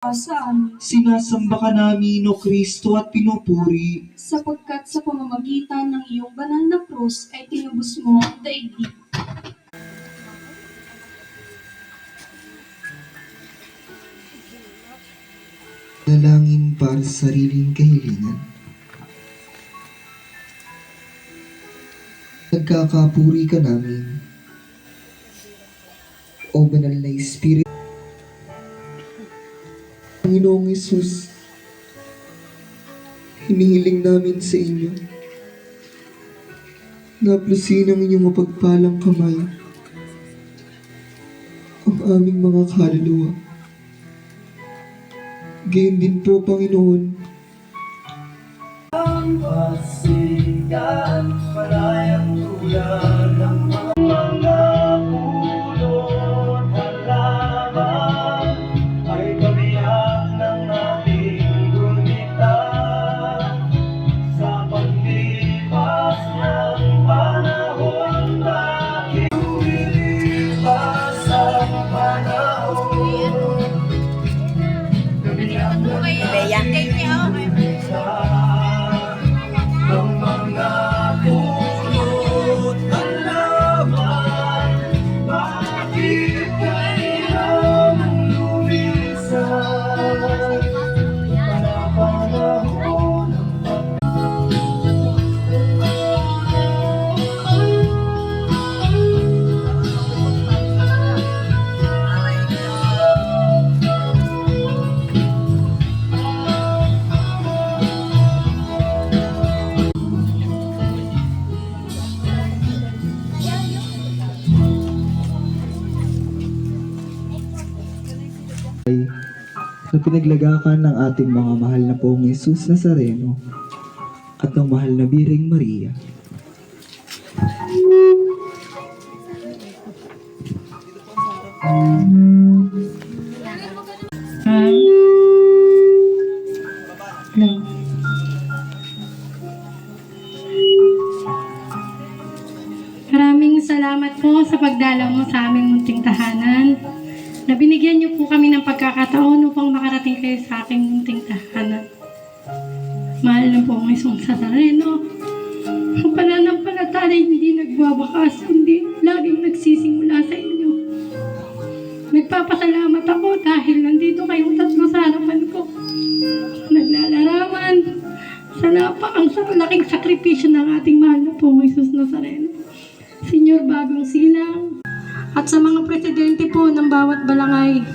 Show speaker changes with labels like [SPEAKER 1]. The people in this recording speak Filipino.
[SPEAKER 1] ka sa amin,
[SPEAKER 2] Sinasamba ka namin, O Kristo, at pinupuri.
[SPEAKER 1] sapagkat sa pamamagitan ng iyong banal na krus ay tinubos mo ang daigdig.
[SPEAKER 2] Dalangin para sa sariling kahilingan. Nagkakapuri ka namin, O Banal na Espiritu. Panginoong Hesus, hinihiling namin sa inyo na plusin ang inyong mapagpalang kamay ang aming mga kaluluwa. Gayon din po, Panginoon, ang pasigan, malayang tulad ng mga pulot halaman ay kabiyak ng ating gunita sa paglipas ng panahon. Bakit lumilipas ang panahon? Ang mga pulot halaman, bakit kailangan lumisan para panahon ng na pinaglagakan ng ating mga mahal na Poong Jesus Nazareno at ng mahal na Birheng Maria.
[SPEAKER 3] Maraming salamat po sa pagdalaw mo sa aming munting tahanan, na binigyan niyo po kami ng pagkakataon upang makarating kayo sa aking munting tahanan. Mahal na po ang isang Nazareno, ang pananampalataya hindi nagwawakas, kundi laging nagsisimula sa inyo. Nagpapasalamat ako dahil nandito kayong tatlo sa harapan ko. Naglalarawan sa ang laking sakripisyo ng ating mahal na po Jesus Nazareno. Senyor Bagong Silang, at sa mga presidente po ng bawat balangay